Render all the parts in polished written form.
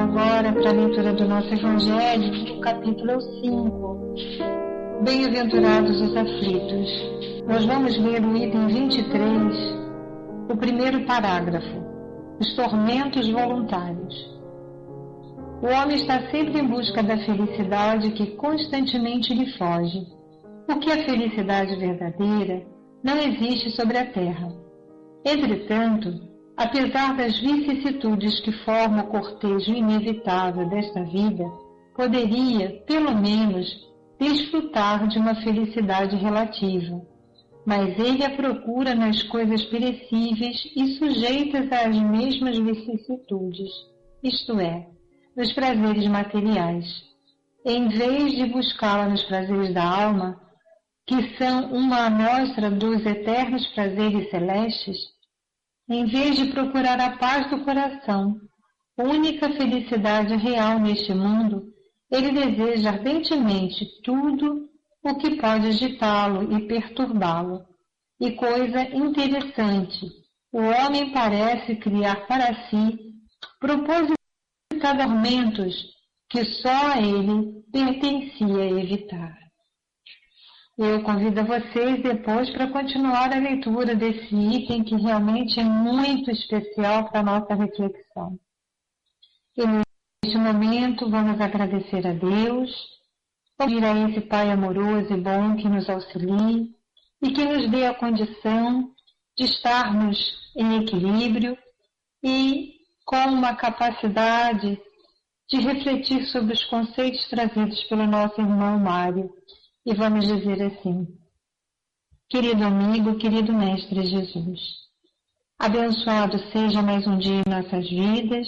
agora para a leitura do nosso Evangelho, do capítulo 5. Bem-aventurados os aflitos. Nós vamos ler o item 23, o primeiro parágrafo. Os tormentos voluntários. O homem está sempre em busca da felicidade que constantemente lhe foge, porque a felicidade verdadeira não existe sobre a terra. Entretanto, apesar das vicissitudes que formam o cortejo inevitável desta vida, poderia, pelo menos, desfrutar de uma felicidade relativa. Mas ele a procura nas coisas perecíveis e sujeitas às mesmas vicissitudes, isto é, nos prazeres materiais. Em vez de buscá-la nos prazeres da alma, que são uma amostra dos eternos prazeres celestes, em vez de procurar a paz do coração, única felicidade real neste mundo, ele deseja ardentemente tudo o que pode agitá-lo e perturbá-lo. E coisa interessante, o homem parece criar para si propositados tormentos que só a ele pertencia evitar. Eu convido a vocês depois para continuar a leitura desse item que realmente é muito especial para a nossa reflexão. E neste momento vamos agradecer a Deus, pedir a esse Pai amoroso e bom que nos auxilie e que nos dê a condição de estarmos em equilíbrio e com uma capacidade de refletir sobre os conceitos trazidos pelo nosso irmão Mário. E vamos dizer assim: querido amigo, querido Mestre Jesus, abençoado seja mais um dia em nossas vidas,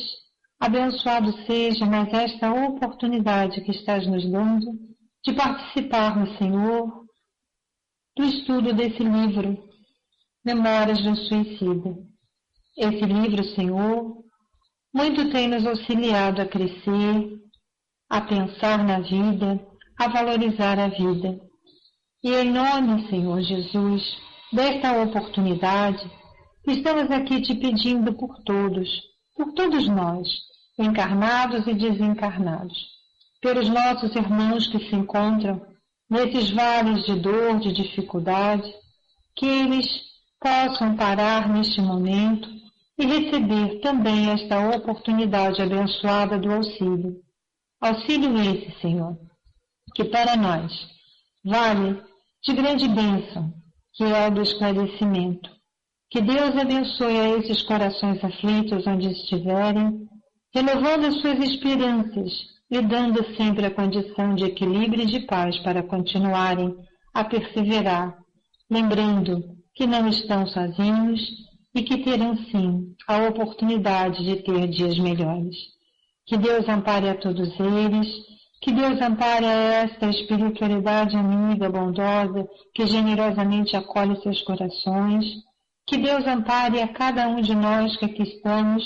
abençoado seja mais esta oportunidade que estás nos dando de participarmos, Senhor, do estudo desse livro, Memórias de um Suicida. Esse livro, Senhor, muito tem nos auxiliado a crescer, a pensar na vida, a valorizar a vida. E em nome, Senhor Jesus, desta oportunidade, estamos aqui te pedindo por todos nós, encarnados e desencarnados, pelos nossos irmãos que se encontram nesses vales de dor, de dificuldade, que eles possam parar neste momento e receber também esta oportunidade abençoada do auxílio. Auxílio esse, Senhor, que para nós vale de grande bênção, que é o do esclarecimento. Que Deus abençoe a esses corações aflitos onde estiverem, renovando as suas esperanças e dando sempre a condição de equilíbrio e de paz para continuarem a perseverar, lembrando que não estão sozinhos e que terão sim a oportunidade de ter dias melhores. Que Deus ampare a todos eles, que Deus ampare a esta espiritualidade amiga, bondosa, que generosamente acolhe seus corações. Que Deus ampare a cada um de nós que aqui estamos,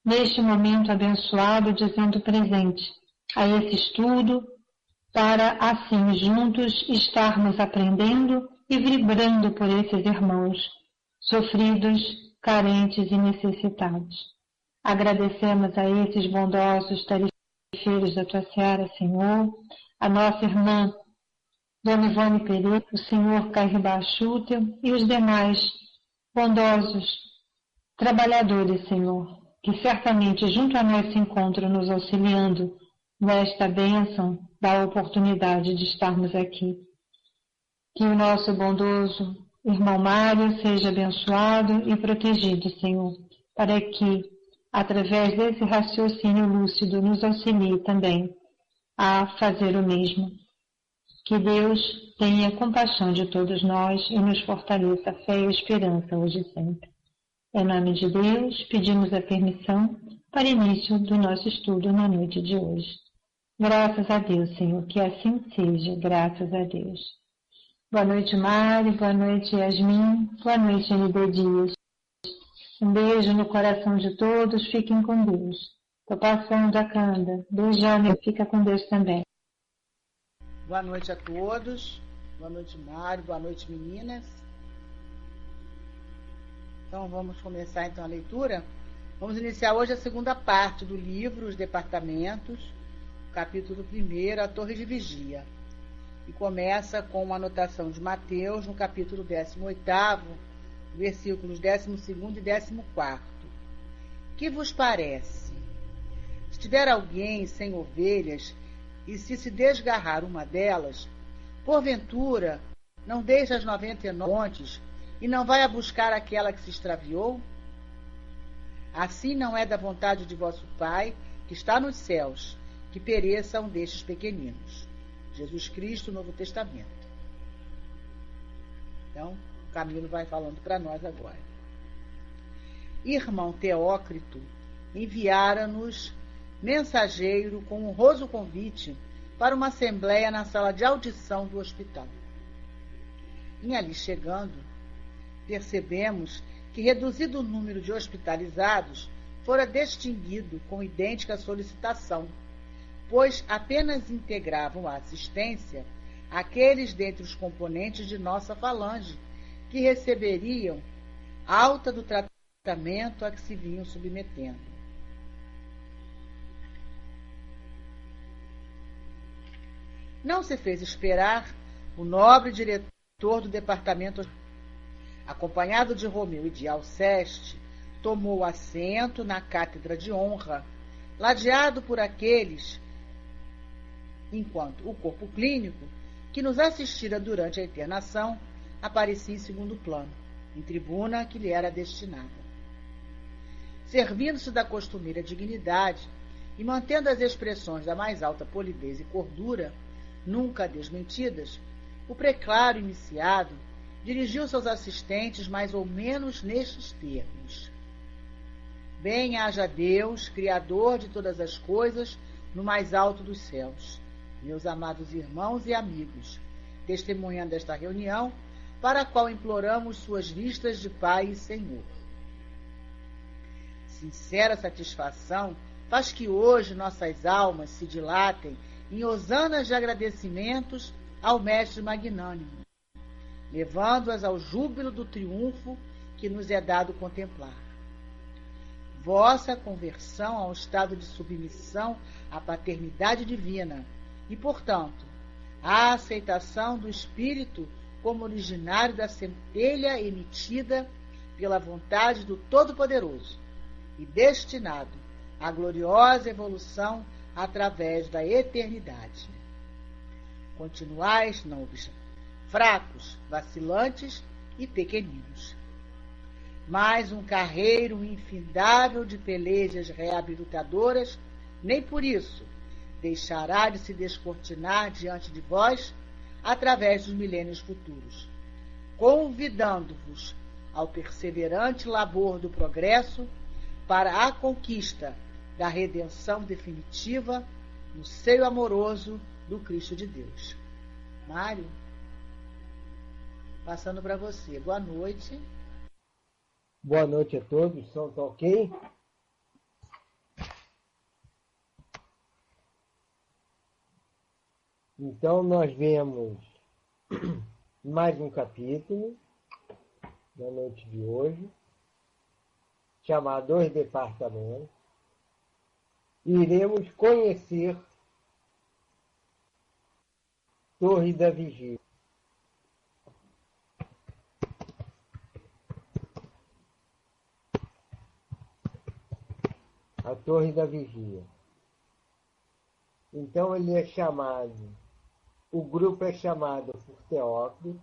neste momento abençoado, dizendo presente a esse estudo, para assim juntos estarmos aprendendo e vibrando por esses irmãos, sofridos, carentes e necessitados. Agradecemos a esses bondosos tarefeiros da tua seara, Senhor, a nossa irmã Dona Ivone Pereira, o Senhor Carriba Schutter e os demais bondosos trabalhadores, Senhor, que certamente junto a nós se encontram nos auxiliando nesta bênção da oportunidade de estarmos aqui. Que o nosso bondoso irmão Mário seja abençoado e protegido, Senhor, para que, através desse raciocínio lúcido, nos auxilie também a fazer o mesmo. Que Deus tenha compaixão de todos nós e nos fortaleça a fé e a esperança hoje e sempre. Em nome de Deus, pedimos a permissão para início do nosso estudo na noite de hoje. Graças a Deus, Senhor, que assim seja, graças a Deus. Boa noite, Mari, boa noite, Yasmin, boa noite, ND Dias. Um beijo no coração de todos, fiquem com Deus. Estou passando a Canda. Beijão, fica com Deus também. Boa noite a todos, boa noite, Mário, boa noite, meninas. Então vamos começar então a leitura. Vamos iniciar hoje a segunda parte do livro, Os Departamentos, capítulo 1, a Torre de Vigia. E começa com uma anotação de Mateus, no capítulo 18º, versículos 12º e 14º. Que vos parece? Se tiver alguém sem ovelhas, e se desgarrar uma delas, porventura não deixa as 99 montes e não vai a buscar aquela que se extraviou? Assim não é da vontade de vosso Pai, que está nos céus, que pereça um destes pequeninos. Jesus Cristo, Novo Testamento. Então, o Camilo vai falando para nós agora. Irmão Teócrito enviara-nos mensageiro com honroso convite para uma assembleia na sala de audição do hospital. Em ali chegando, percebemos que, reduzido o número de hospitalizados, fora distinguido com idêntica solicitação, pois apenas integravam a assistência aqueles dentre os componentes de nossa falange que receberiam alta do tratamento a que se vinham submetendo. Não se fez esperar o nobre diretor do departamento, acompanhado de Romeu e de Alceste, tomou assento na cátedra de honra, ladeado por aqueles, enquanto o corpo clínico, que nos assistira durante a internação, aparecia em segundo plano, em tribuna que lhe era destinada. Servindo-se da costumeira dignidade e mantendo as expressões da mais alta polidez e cordura, nunca desmentidas, o preclaro iniciado dirigiu-se aos assistentes mais ou menos nestes termos: Bem haja Deus, Criador de todas as coisas, no mais alto dos céus, meus amados irmãos e amigos, testemunhando esta reunião, para a qual imploramos suas vistas de Pai e Senhor. Sincera satisfação faz que hoje nossas almas se dilatem em hosanas de agradecimentos ao Mestre Magnânimo, levando-as ao júbilo do triunfo que nos é dado contemplar. Vossa conversão ao estado de submissão à paternidade divina e, portanto, a aceitação do Espírito como originário da centelha emitida pela vontade do Todo-Poderoso e destinado à gloriosa evolução através da eternidade. Continuais, não obstante, fracos, vacilantes e pequeninos. Mas um carreiro infindável de pelejas reabilitadoras, nem por isso deixará de se descortinar diante de vós através dos milênios futuros, convidando-vos ao perseverante labor do progresso para a conquista da redenção definitiva no seio amoroso do Cristo de Deus. Mário, passando para você. Boa noite. Boa noite a todos. Som tá ok? Então, nós vemos mais um capítulo da noite de hoje, chamado Os Departamentos. E iremos conhecer Torre da Vigia. A Torre da Vigia. Então ele é chamado, o grupo é chamado por Teócrito.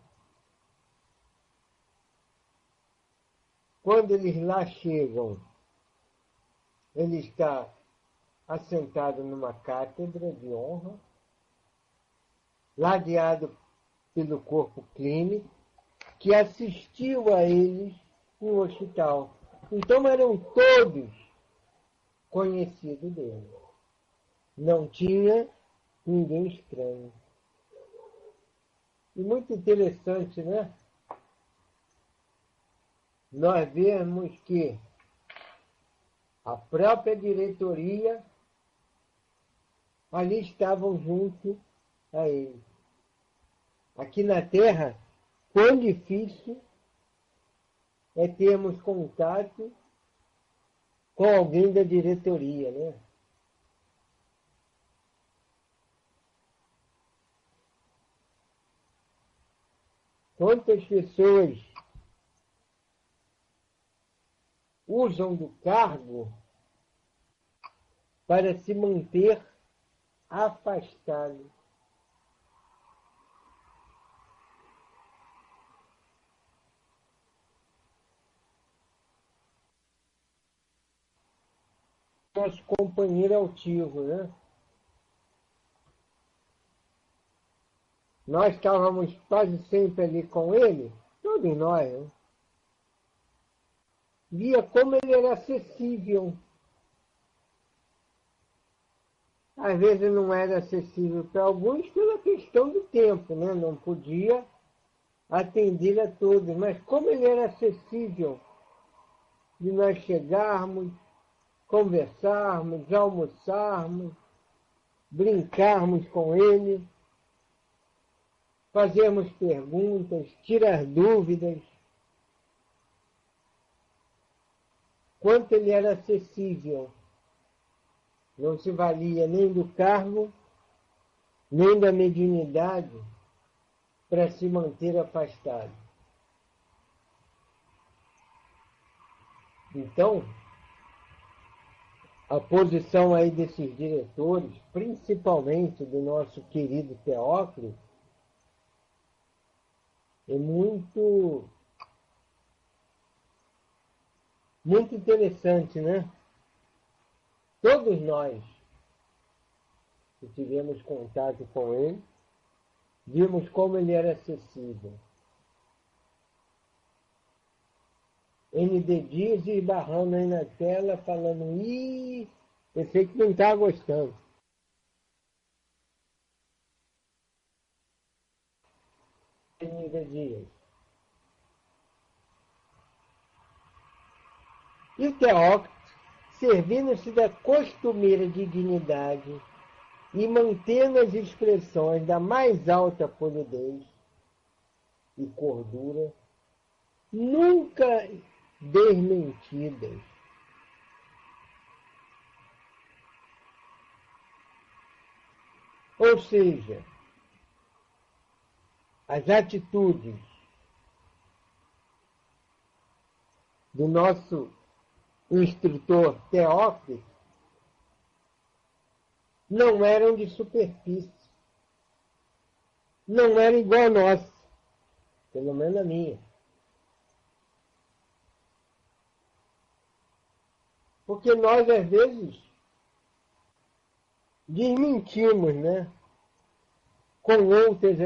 Quando eles lá chegam, ele está assentado numa cátedra de honra, ladeado pelo corpo clínico, que assistiu a eles no hospital. Então eram todos conhecidos dele. Não tinha ninguém estranho. E muito interessante, né? Nós vemos que a própria diretoria ali estavam junto a ele. Aqui na Terra, quão difícil é termos contato com alguém da diretoria, né? Quantas pessoas usam do cargo para se manter afastado? Nosso companheiro altivo, né? Nós estávamos quase sempre ali com ele, todos nós, né? Via como ele era acessível. Às vezes não era acessível para alguns pela questão do tempo, né? Não podia atender a todos, mas como ele era acessível de nós chegarmos, conversarmos, almoçarmos, brincarmos com ele, fazermos perguntas, tirar dúvidas. Quanto ele era acessível. Não se valia nem do cargo, nem da mediunidade para se manter afastado. Então, a posição aí desses diretores, principalmente do nosso querido Teófilo, é muito interessante, né? Todos nós que tivemos contato com ele, vimos como ele era acessível. ND Dias esbarrando aí na tela, falando, eu sei que não está gostando. ND Dias. E o Teócrito, servindo-se da costumeira dignidade e mantendo as expressões da mais alta polidez e cordura, nunca desmentidas. Ou seja, as atitudes do nosso instrutor Teófilo não eram de superfície, não eram igual a nós, pelo menos a minha. Porque nós, às vezes, desmentimos, né? Com outras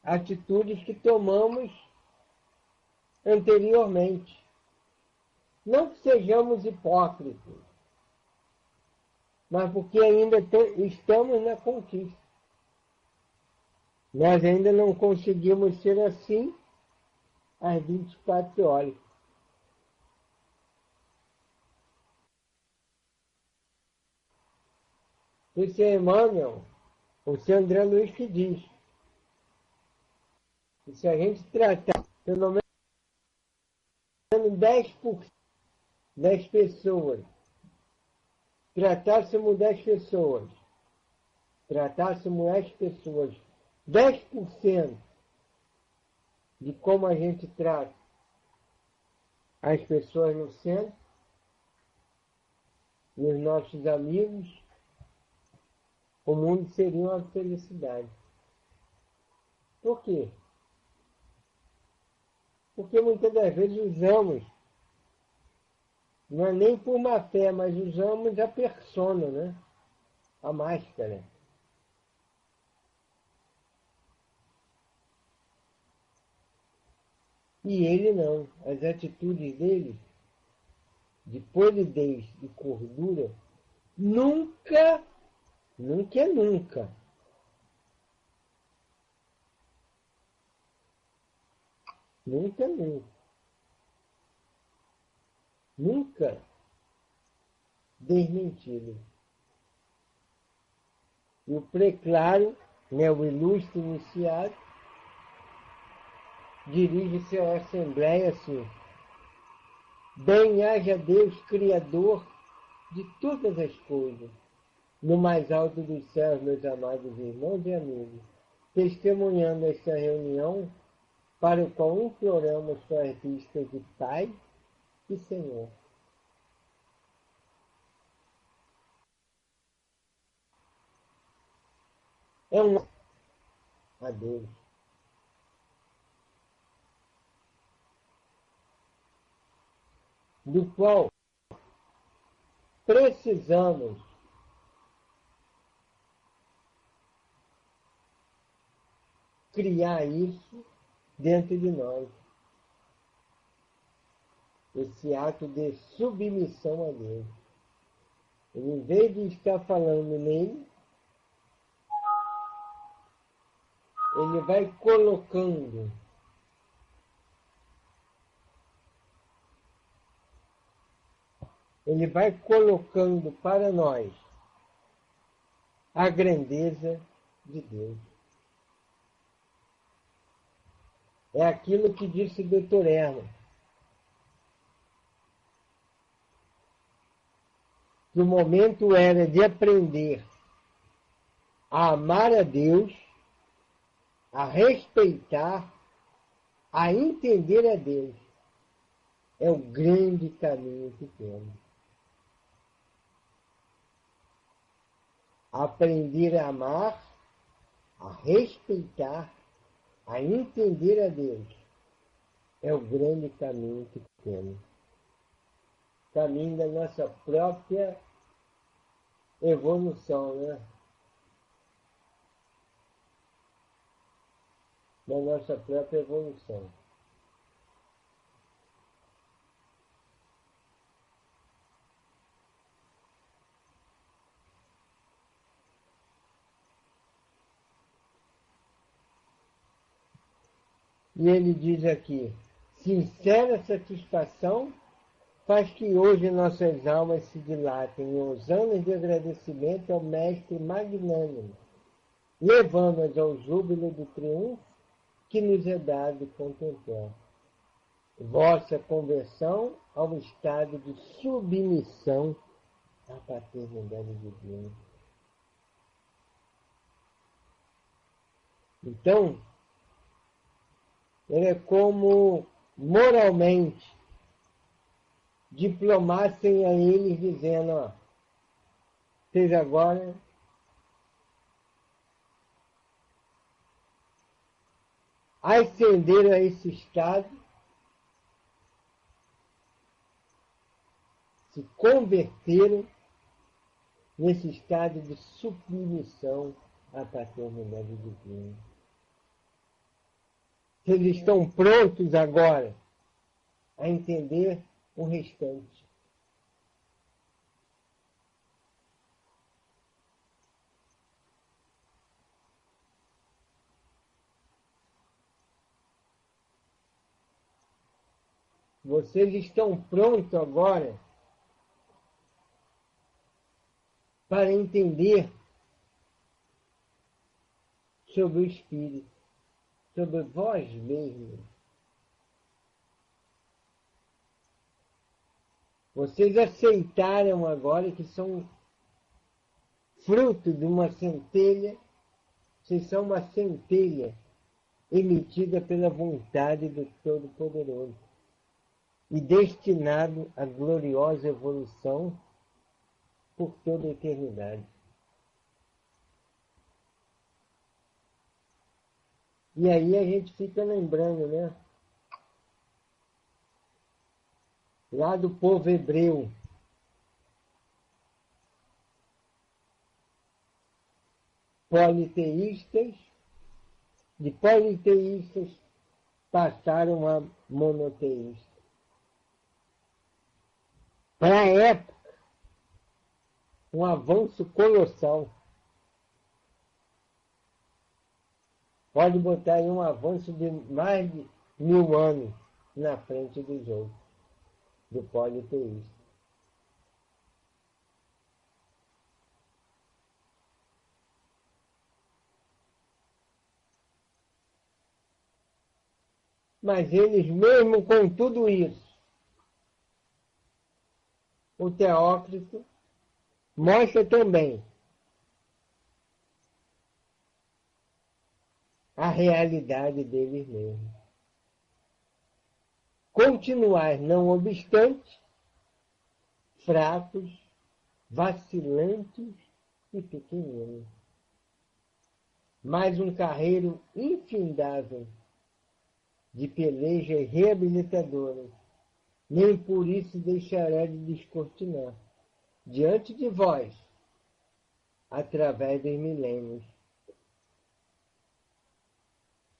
atitudes que tomamos anteriormente. Não que sejamos hipócritas, mas porque ainda estamos na conquista. Nós ainda não conseguimos ser assim às 24 horas. Esse é Emmanuel, o seu André Luiz que diz que se a gente tratar pelo menos 10% das pessoas, tratássemos as pessoas 10% de como a gente trata as pessoas no centro, e os nossos amigos, o mundo seria uma felicidade. Por quê? Porque muitas das vezes usamos, não é nem por má fé, mas usamos a persona, né? A máscara. E ele não. As atitudes dele, de polidez e cordura, nunca, nunca é nunca. Nunca, nunca. Nunca desmentido. E o preclaro, né, o ilustre iniciado, dirige-se à Assembleia assim: Bem haja Deus, Criador de todas as coisas, no mais alto dos céus, meus amados irmãos e amigos, testemunhando esta reunião, para o qual imploramos suas vistas de Pai e Senhor. É um a Deus. Do qual precisamos criar isso dentro de nós. Esse ato de submissão a Deus. Ele, em vez de estar falando nele, ele vai colocando para nós a grandeza de Deus. É aquilo que disse o Dr. Erno, que o momento era de aprender a amar a Deus, a respeitar, a entender a Deus. É o grande caminho que temos. Aprender a amar, a respeitar, a entender a Deus. É o grande caminho que temos. Caminho da nossa própria evolução, né? Da nossa própria evolução. E ele diz aqui, sincera satisfação faz que hoje nossas almas se dilatem em hosanas de agradecimento ao Mestre magnânimo, levando-as ao júbilo do triunfo que nos é dado contemplar. Vossa conversão ao estado de submissão à paternidade divina. Então, ele é como moralmente diplomassem a eles dizendo, ó, vocês agora ascenderam a esse estado, se converteram nesse estado de submissão à paternidade divina. Eles estão prontos agora a entender o restante. Vocês estão prontos agora para entender sobre o Espírito, sobre vós mesmos. Vocês aceitaram agora que são fruto de uma centelha, vocês são uma centelha emitida pela vontade do Todo-Poderoso e destinado à gloriosa evolução por toda a eternidade. E aí a gente fica lembrando, né? Lá do povo hebreu, politeístas, de politeístas passaram a monoteístas. Para a época, um avanço colossal. Pode botar aí um avanço de mais de 1000 anos na frente dos outros, do politeísta. Mas eles, mesmo com tudo isso, o Teócrito mostra também a realidade deles mesmos. Continuar, não obstante, fracos, vacilantes e pequeninos. Mas um carreiro infindável de pelejas reabilitadoras, nem por isso deixará de descortinar diante de vós, através dos milênios,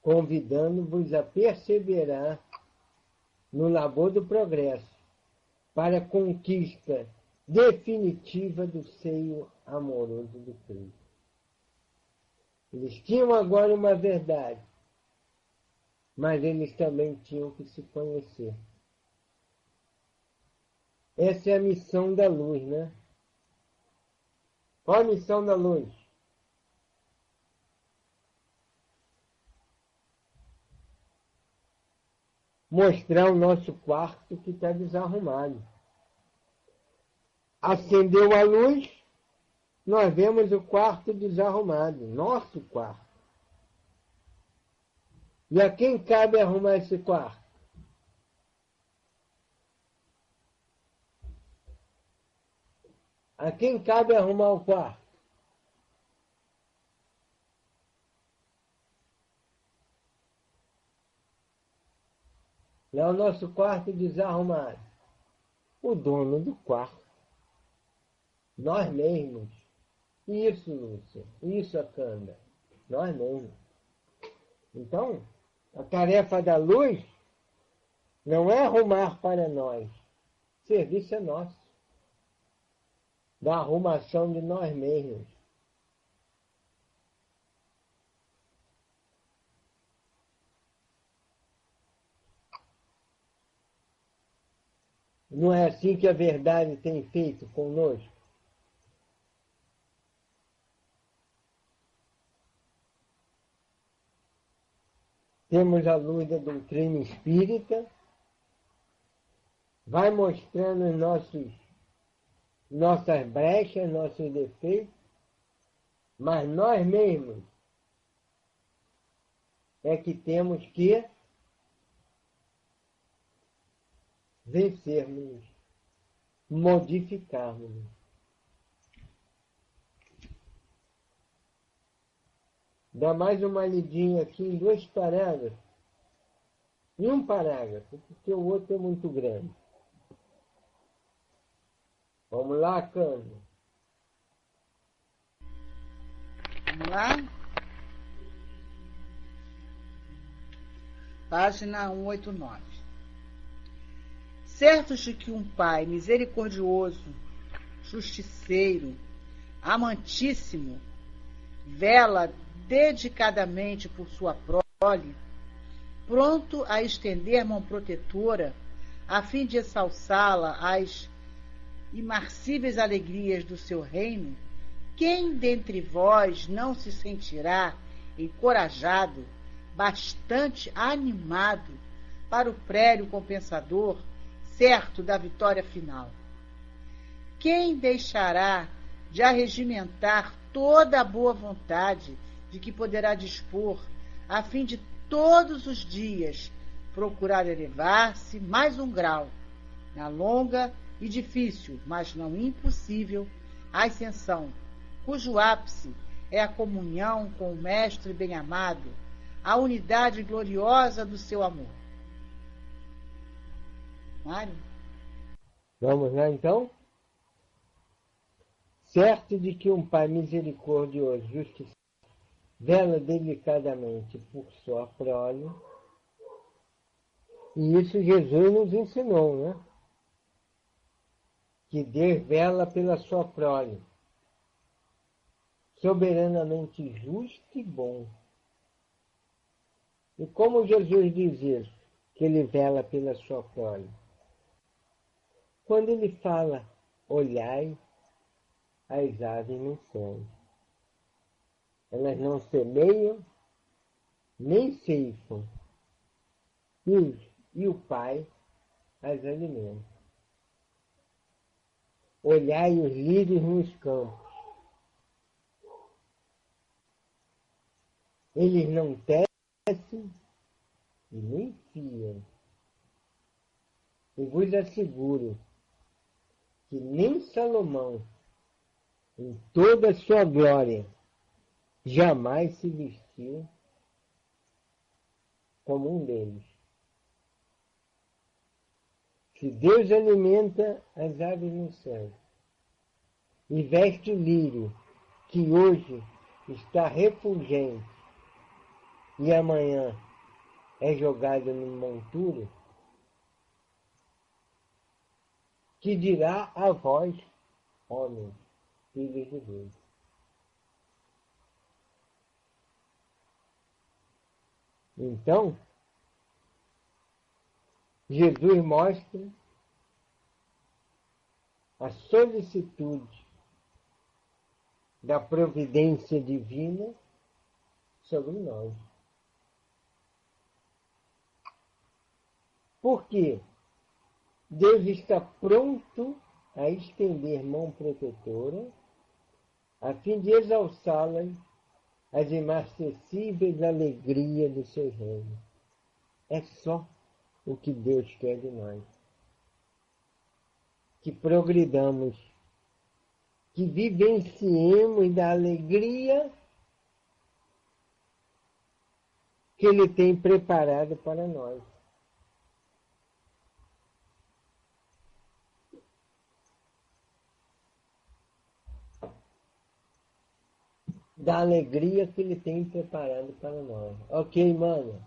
convidando-vos a perseverar no labor do progresso, para a conquista definitiva do seio amoroso do Cristo. Eles tinham agora uma verdade, mas eles também tinham que se conhecer. Essa é a missão da luz, né? Qual a missão da luz? Mostrar o nosso quarto que está desarrumado. Acendeu a luz, nós vemos o quarto desarrumado, nosso quarto. E a quem cabe arrumar esse quarto? A quem cabe arrumar o quarto? Não é o nosso quarto desarrumado. O dono do quarto. Nós mesmos. Isso, Lúcia. Isso, Acanda. Nós mesmos. Então, a tarefa da luz não é arrumar para nós. O serviço é nosso. Da arrumação de nós mesmos. Não é assim que a verdade tem feito conosco? Temos a luz da doutrina espírita, vai mostrando nossas brechas, nossos defeitos, mas nós mesmos é que temos que vencermos, modificarmos. Dá mais uma lidinha aqui em 2 parágrafos. Em um parágrafo, porque o outro é muito grande. Vamos lá, Cândido. Vamos lá? Página 189. Certos de que um Pai misericordioso, justiceiro, amantíssimo, vela dedicadamente por sua prole, pronto a estender mão protetora, a fim de exalçá-la às imarcíveis alegrias do seu reino, quem dentre vós não se sentirá encorajado, bastante animado para o prélio compensador, certo da vitória final? Quem deixará de arregimentar toda a boa vontade de que poderá dispor, a fim de todos os dias procurar elevar-se mais um grau na longa e difícil, mas não impossível, ascensão, cujo ápice é a comunhão com o Mestre bem-amado, a unidade gloriosa do seu amor? Mário? Vamos lá, então? Certo de que um Pai misericordioso, justiceiro, vela delicadamente por sua prole, e isso Jesus nos ensinou, né? Que Deus vela pela sua prole, soberanamente justo e bom. E como Jesus diz isso, que ele vela pela sua prole? Quando ele fala, olhai as aves no céu. Elas não semeiam, nem ceifam, e o Pai as alimenta. olhai os lírios nos campos. Eles não tecem e nem fiam. E vos asseguro que nem Salomão, em toda a sua glória, jamais se vestiu como um deles. Se Deus alimenta as aves no céu e veste o lírio, que hoje está refulgente e amanhã é jogado no monturo, que dirá a vós, homens, filhos de Deus. Então, Jesus mostra a solicitude da providência divina sobre nós. Por quê? Deus está pronto a estender mão protetora a fim de exalçá-las às inacessíveis alegrias do seu reino. É só o que Deus quer de nós. Que progridamos, que vivenciemos da alegria que Ele tem preparado para nós. Da alegria que Ele tem preparado para nós. Ok, mano?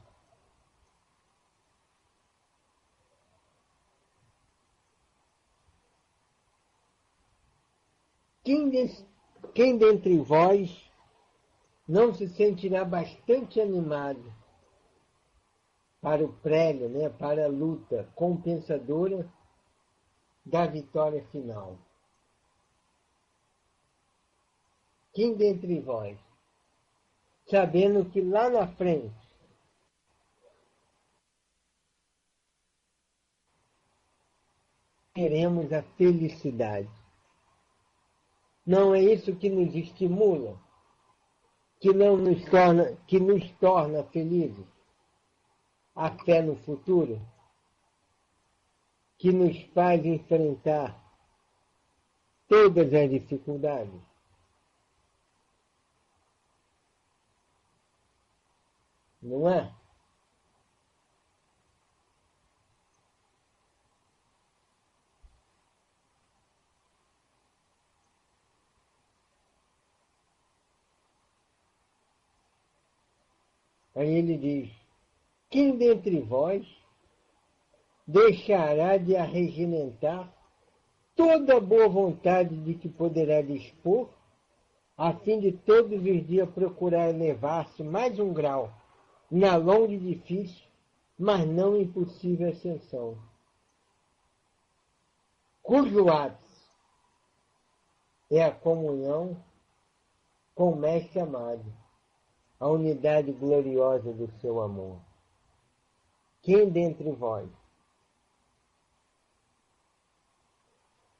Quem dentre vós não se sentirá bastante animado para o prêmio, né, para a luta compensadora da vitória final? Quem dentre vós, sabendo que lá na frente teremos a felicidade? Não é isso que nos estimula, que nos torna felizes? A fé no futuro, que nos faz enfrentar todas as dificuldades. Não é? Aí ele diz: quem dentre vós deixará de arregimentar toda a boa vontade de que poderá dispor, a fim de todos os dias procurar elevar-se mais um grau na longa e difícil, mas não impossível ascensão, cujo ápice é a comunhão com o Mestre amado, a unidade gloriosa do seu amor? Quem dentre vós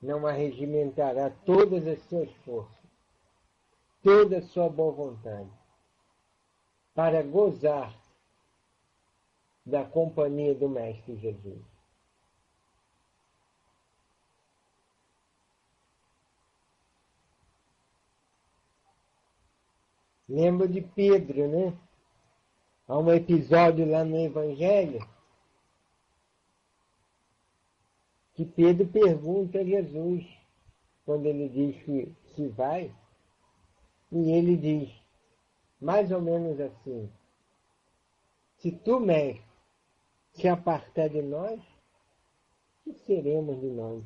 não arregimentará todas as suas forças, toda a sua boa vontade, para gozar da companhia do Mestre Jesus? Lembra de Pedro, né? Há um episódio lá no Evangelho que Pedro pergunta a Jesus, quando ele diz que se vai, e ele diz, mais ou menos assim: se tu, Mestre, se apartar de nós, o que seremos de nós?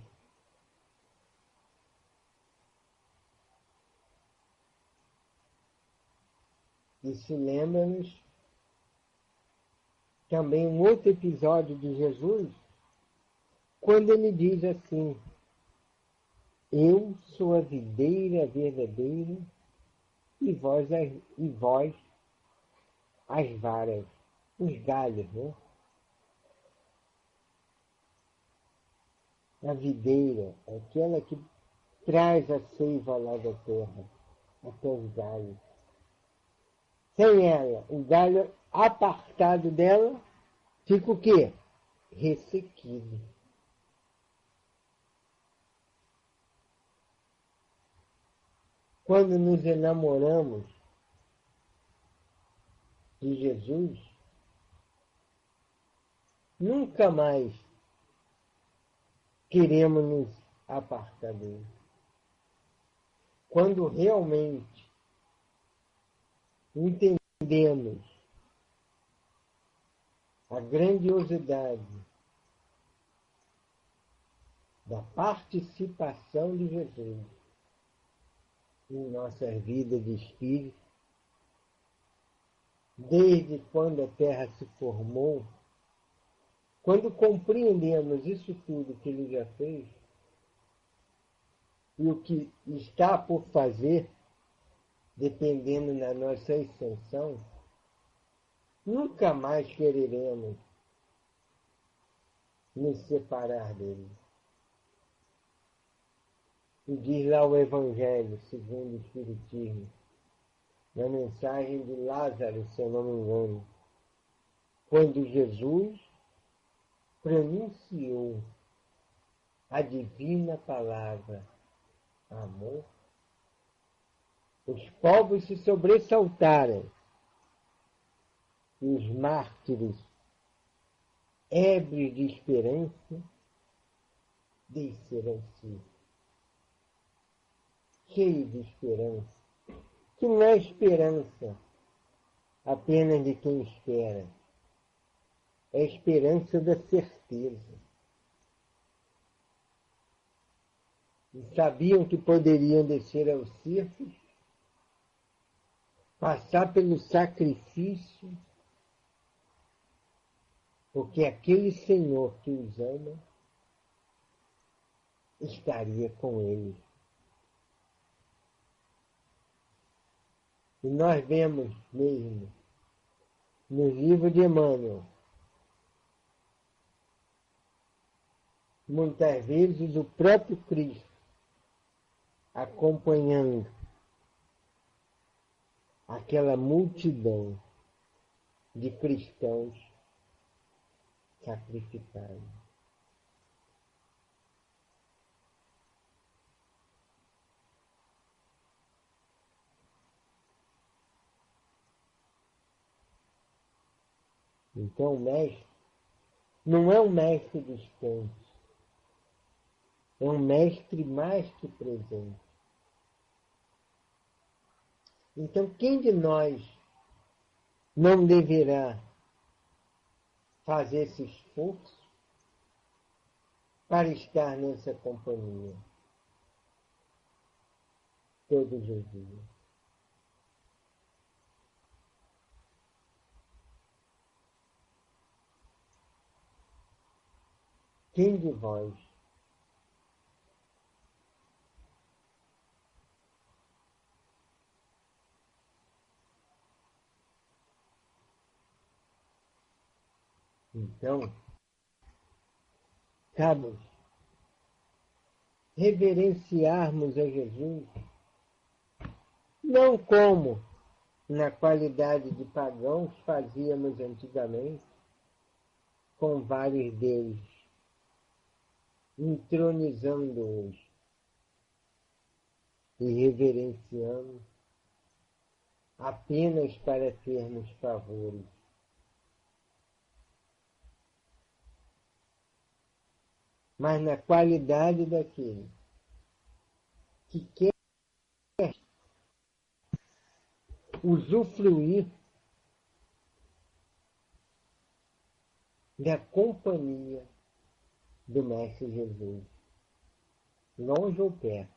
Isso lembra-nos também um outro episódio de Jesus, quando ele diz assim: eu sou a videira verdadeira e vós as varas, os galhos, né? A videira, aquela que traz a seiva lá da terra, até os galhos. Sem ela, o galho apartado dela, fica o quê? Ressequido. Quando nos enamoramos de Jesus, nunca mais queremos nos apartar dele. Quando realmente entendemos a grandiosidade da participação de Jesus em nossas vidas de espírito, desde quando a Terra se formou, quando compreendemos isso tudo que ele já fez e o que está por fazer, dependendo da nossa ascensão, nunca mais quereremos nos separar dele. E diz lá o Evangelho, segundo o Espiritismo, na mensagem de Lázaro, se eu não me engano, quando Jesus pronunciou a divina palavra amor, os povos se sobressaltaram e os mártires, ébrios de esperança, desceram-se, cheios de esperança, que não é esperança apenas de quem espera, é a esperança da certeza. E sabiam que poderiam descer aos circos, passar pelo sacrifício, porque aquele Senhor que os ama estaria com eles. E nós vemos mesmo no livro de Emmanuel, muitas vezes o próprio Cristo acompanhando aquela multidão de cristãos sacrificados. Então o mestre não é um mestre distante, é um mestre mais que presente. Então quem de nós não deverá fazer esse esforço para estar nessa companhia todos os dias? Quem de vós então cabe reverenciarmos a Jesus, não como na qualidade de pagãos fazíamos antigamente, com vários deuses, entronizando-os e reverenciando apenas para termos favores. Mas na qualidade daquele que quer usufruir da companhia do Mestre Jesus, longe ou perto,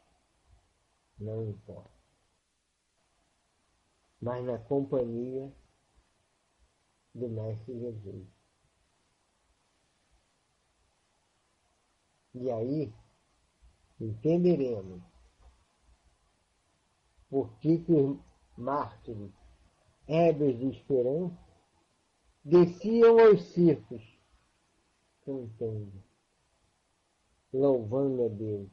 não importa, mas na companhia do Mestre Jesus. E aí entenderemos por que os mártires, ébrios de esperança, desciam aos circos cantando, louvando a Deus,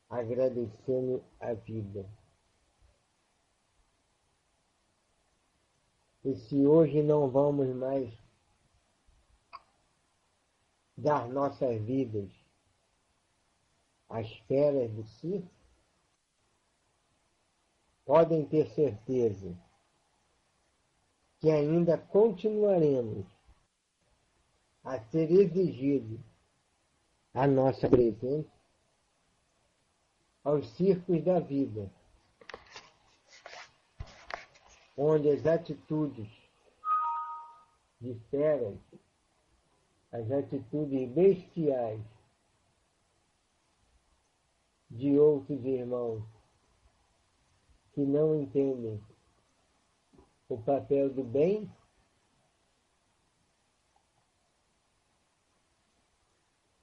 agradecendo a vida. E se hoje não vamos mais dar nossas vidas às feras do circo, podem ter certeza que ainda continuaremos a ser exigido a nossa presença aos circos da vida, onde as atitudes de feras, as atitudes bestiais de outros irmãos que não entendem o papel do bem,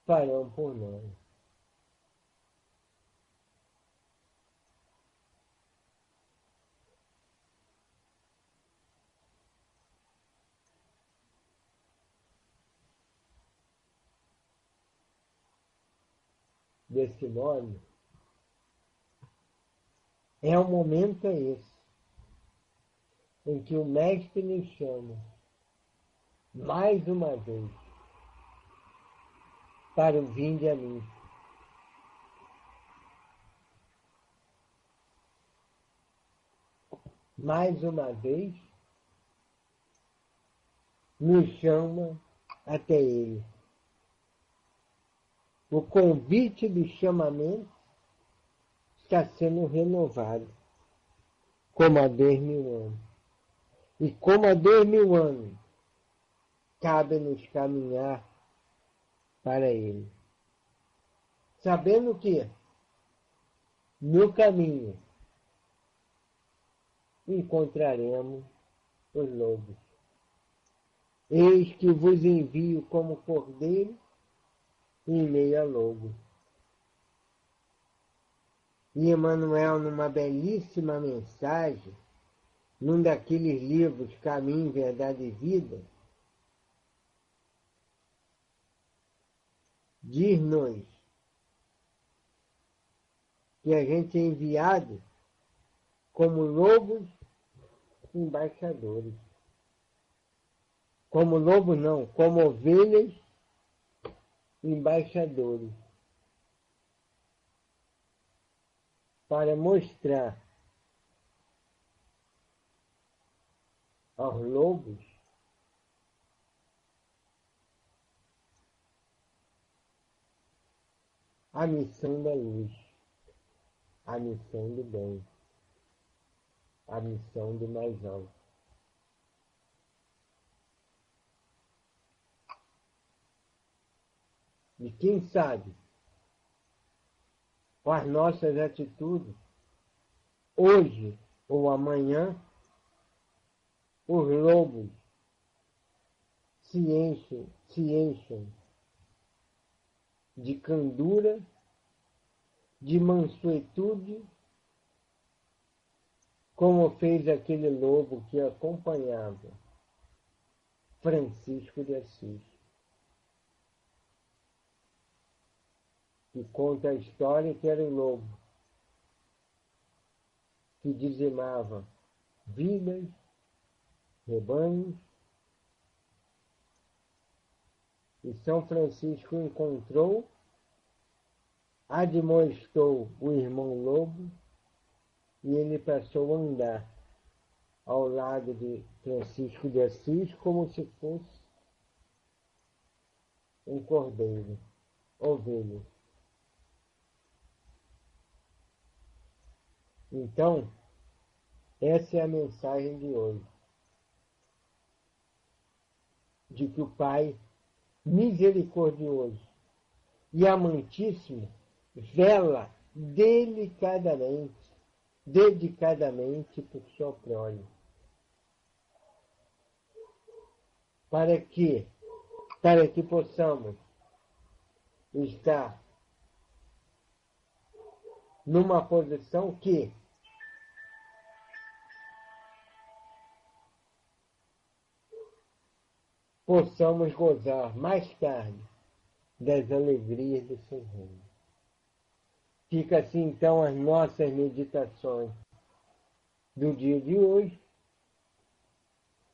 farão por nós. Desse modo, é o momento esse em que o Mestre nos chama mais uma vez para o vinde a mim. Mais uma vez, nos chama até Ele. O convite do chamamento está sendo renovado, como há 2000 anos. E como há 2000 anos, cabe-nos caminhar para Ele. Sabendo que, no caminho, encontraremos os lobos. Eis que vos envio como cordeiro em meio a lobo. E Emmanuel, numa belíssima mensagem, num daqueles livros Caminho, Verdade e Vida, diz-nos que a gente é enviado como lobos embaixadores. Como lobos não, como ovelhas embaixadores. Para mostrar aos lobos a missão da luz, a missão do bem, a missão do mais alto. E quem sabe, com as nossas atitudes, hoje ou amanhã, os lobos se enchem de candura, de mansuetude, como fez aquele lobo que acompanhava Francisco de Assis, que conta a história que era o lobo que dizimava vidas, rebanhos, e São Francisco encontrou, admoestou o irmão lobo, e ele passou a andar ao lado de Francisco de Assis como se fosse um cordeiro, ovelha. Então, essa é a mensagem de hoje. De que o Pai misericordioso e amantíssimo vela dedicadamente por sua prole. Para que possamos estar numa posição que possamos gozar mais tarde das alegrias do seu reino. Fica assim então as nossas meditações do dia de hoje.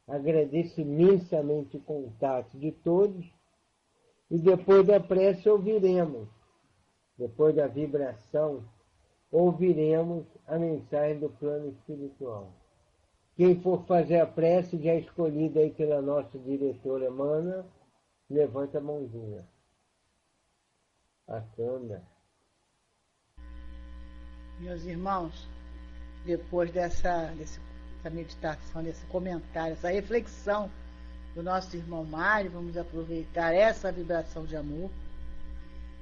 Agradeço imensamente o contato de todos e depois da prece ouviremos, depois da vibração, ouviremos a mensagem do plano espiritual. Quem for fazer a prece, já escolhida aí pela nossa diretora Emmanuel, levanta a mãozinha. A câmera. Meus irmãos, depois dessa meditação, desse comentário, essa reflexão do nosso irmão Mário, vamos aproveitar essa vibração de amor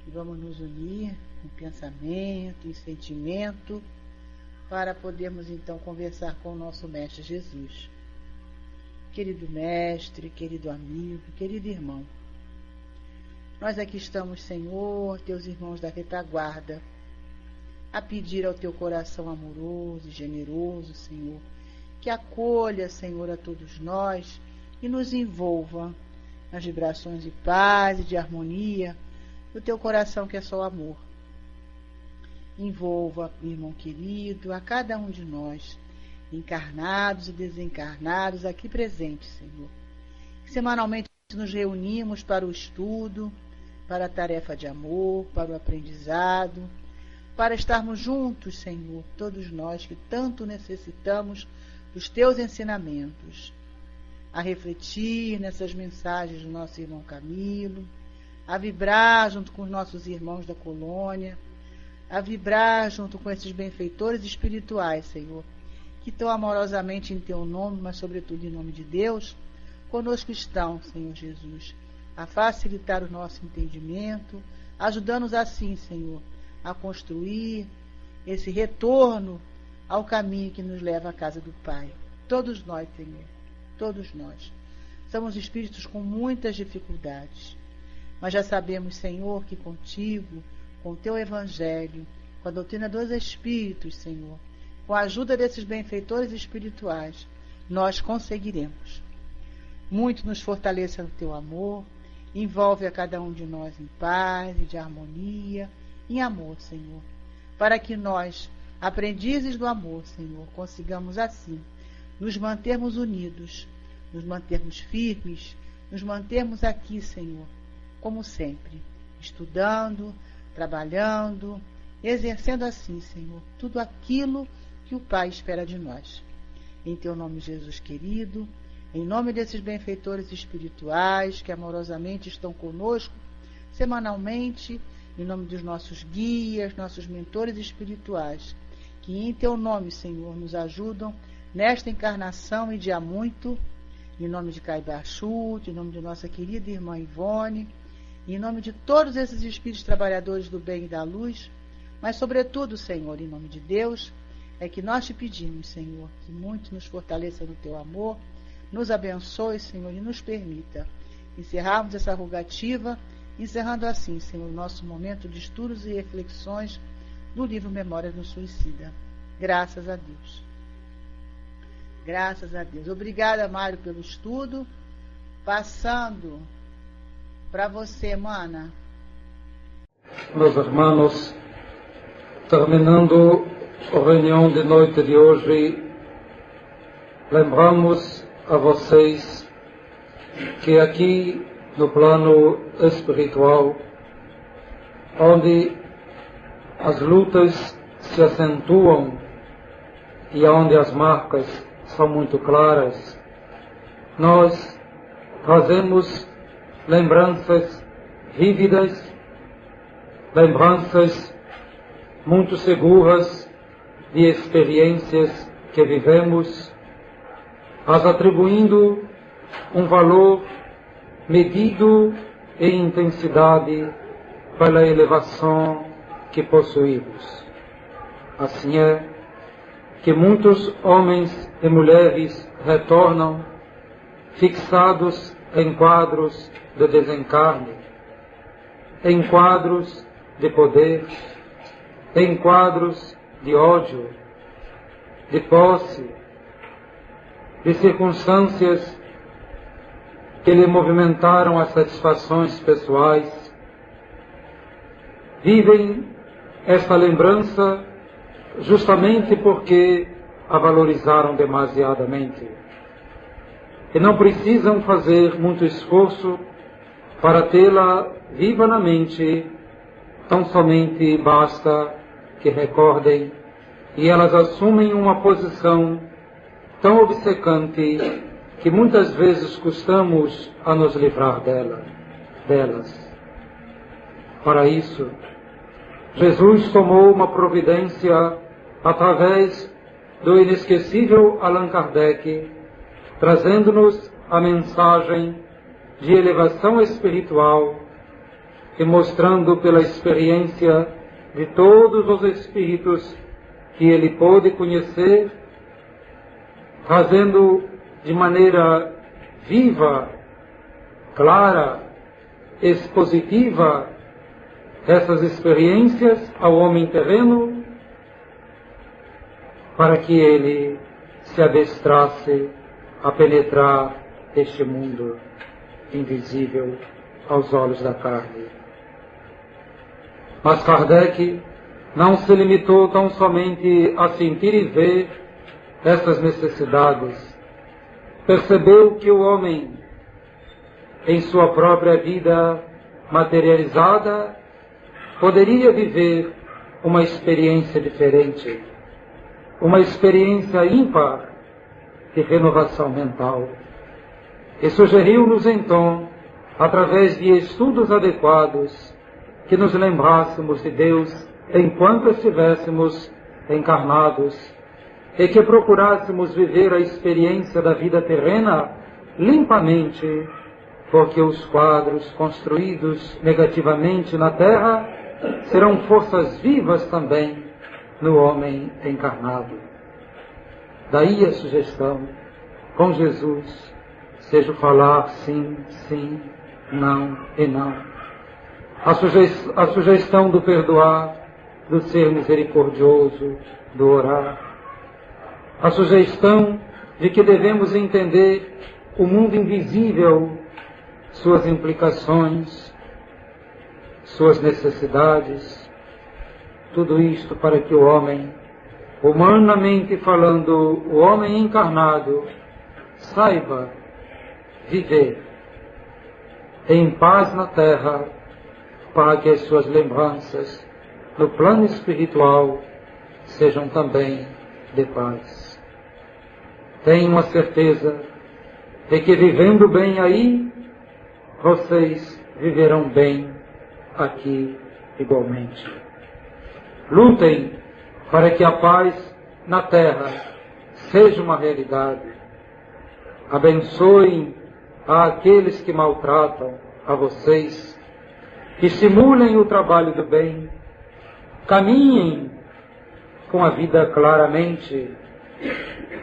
e vamos nos unir em pensamento, em sentimento, para podermos então conversar com o nosso Mestre Jesus. Querido Mestre, querido amigo, querido irmão, nós aqui estamos, Senhor, teus irmãos da retaguarda, a pedir ao teu coração amoroso e generoso, Senhor, que acolha, Senhor, a todos nós e nos envolva nas vibrações de paz e de harmonia do teu coração que é só amor. Envolva, irmão querido, a cada um de nós, encarnados e desencarnados aqui presentes, Senhor. Semanalmente nos reunimos para o estudo, para a tarefa de amor, para o aprendizado, para estarmos juntos, Senhor, todos nós que tanto necessitamos dos teus ensinamentos, a refletir nessas mensagens do nosso irmão Camilo, a vibrar junto com os nossos irmãos da colônia, a vibrar junto com esses benfeitores espirituais, Senhor, que tão amorosamente em teu nome, mas sobretudo em nome de Deus, conosco estão, Senhor Jesus, a facilitar o nosso entendimento, ajudando-nos assim, Senhor, a construir esse retorno ao caminho que nos leva à casa do Pai. Todos nós, Senhor, todos nós. Somos espíritos com muitas dificuldades, mas já sabemos, Senhor, que contigo, com o teu evangelho, com a doutrina dos espíritos, Senhor, com a ajuda desses benfeitores espirituais, nós conseguiremos. Muito nos fortaleça no teu amor, envolve a cada um de nós em paz e de harmonia, em amor, Senhor, para que nós, aprendizes do amor, Senhor, consigamos assim nos mantermos unidos, nos mantermos firmes, nos mantermos aqui, Senhor, como sempre, estudando, trabalhando, exercendo assim, Senhor, tudo aquilo que o Pai espera de nós. Em teu nome, Jesus querido, em nome desses benfeitores espirituais que amorosamente estão conosco semanalmente, em nome dos nossos guias, nossos mentores espirituais, que em teu nome, Senhor, nos ajudam nesta encarnação e de há muito, em nome de Caibaxute, em nome de nossa querida irmã Ivone, em nome de todos esses espíritos trabalhadores do bem e da luz, mas sobretudo, Senhor, em nome de Deus, é que nós te pedimos, Senhor, que muito nos fortaleça no teu amor, nos abençoe, Senhor, e nos permita encerrarmos essa rogativa, encerrando assim, Senhor, o nosso momento de estudos e reflexões do livro Memórias do Suicida. Graças a Deus. Graças a Deus. Obrigada, Mário, pelo estudo. Passando para você, mana. Meus irmãos, terminando a reunião de noite de hoje, lembramos a vocês que aqui no plano espiritual, onde as lutas se acentuam e onde as marcas são muito claras, nós trazemos lembranças vívidas, lembranças muito seguras de experiências que vivemos, as atribuindo um valor medido em intensidade pela elevação que possuímos. Assim é que muitos homens e mulheres retornam fixados em quadros de desencarne, em quadros de poder, em quadros de ódio, de posse, de circunstâncias que lhe movimentaram as satisfações pessoais, vivem esta lembrança justamente porque a valorizaram demasiadamente. E não precisam fazer muito esforço para tê-la viva na mente, tão somente basta que recordem, e elas assumem uma posição tão obcecante que muitas vezes custamos a nos livrar delas. Para isso, Jesus tomou uma providência através do inesquecível Allan Kardec, trazendo-nos a mensagem de elevação espiritual e mostrando pela experiência de todos os espíritos que ele pôde conhecer, trazendo de maneira viva, clara, expositiva essas experiências ao homem terreno, para que ele se adestrasse a penetrar este mundo invisível aos olhos da carne. Mas Kardec não se limitou tão somente a sentir e ver essas necessidades. Percebeu que o homem, em sua própria vida materializada, poderia viver uma experiência diferente, uma experiência ímpar de renovação mental. E sugeriu-nos então, através de estudos adequados, que nos lembrássemos de Deus enquanto estivéssemos encarnados e que procurássemos viver a experiência da vida terrena limpamente, porque os quadros construídos negativamente na Terra serão forças vivas também no homem encarnado. Daí a sugestão, com Jesus, seja falar sim, sim, não e não. A sugestão do perdoar, do ser misericordioso, do orar. A sugestão de que devemos entender o mundo invisível, suas implicações, suas necessidades, tudo isto para que o homem, humanamente falando, o homem encarnado, saiba viver em paz na terra, para que as suas lembranças no plano espiritual sejam também de paz. Tenho a certeza de que vivendo bem aí, vocês viverão bem aqui igualmente. Lutem para que a paz na terra seja uma realidade. Abençoem àqueles que maltratam a vocês, estimulem o trabalho do bem, caminhem com a vida claramente,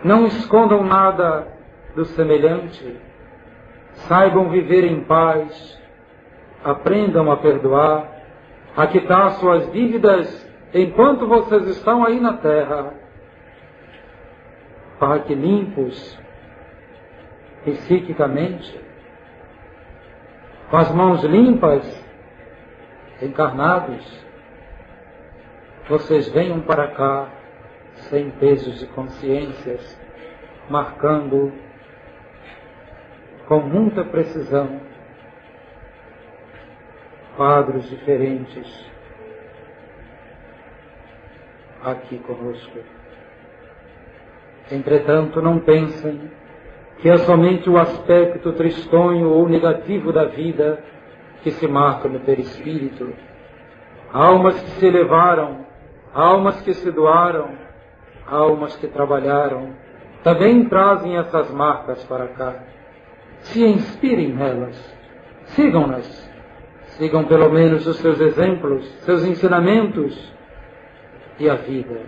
não escondam nada do semelhante, saibam viver em paz, aprendam a perdoar, a quitar suas dívidas enquanto vocês estão aí na terra, para que limpos psiquicamente, com as mãos limpas, encarnados, vocês venham para cá sem pesos de consciências, marcando com muita precisão quadros diferentes aqui conosco. Entretanto, não pensem que é somente o aspecto tristonho ou negativo da vida que se marca no perispírito. Almas que se elevaram, almas que se doaram, almas que trabalharam, também trazem essas marcas para cá. Se inspirem nelas, sigam-nas, sigam pelo menos os seus exemplos, seus ensinamentos, e a vida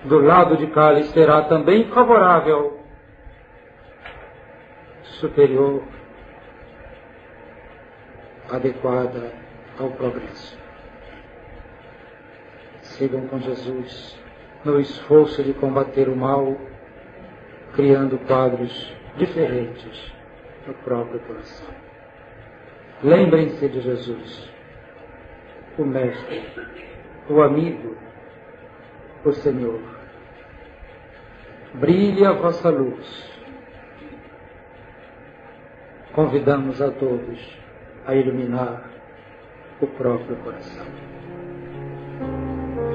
do lado de cá lhes será também favorável, superior, adequada ao progresso. Sigam com Jesus no esforço de combater o mal, criando quadros diferentes no próprio coração. Lembrem-se de Jesus, o Mestre, o amigo, o Senhor. Brilhe a vossa luz. Convidamos a todos a iluminar o próprio coração.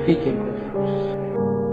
Fiquem com Deus.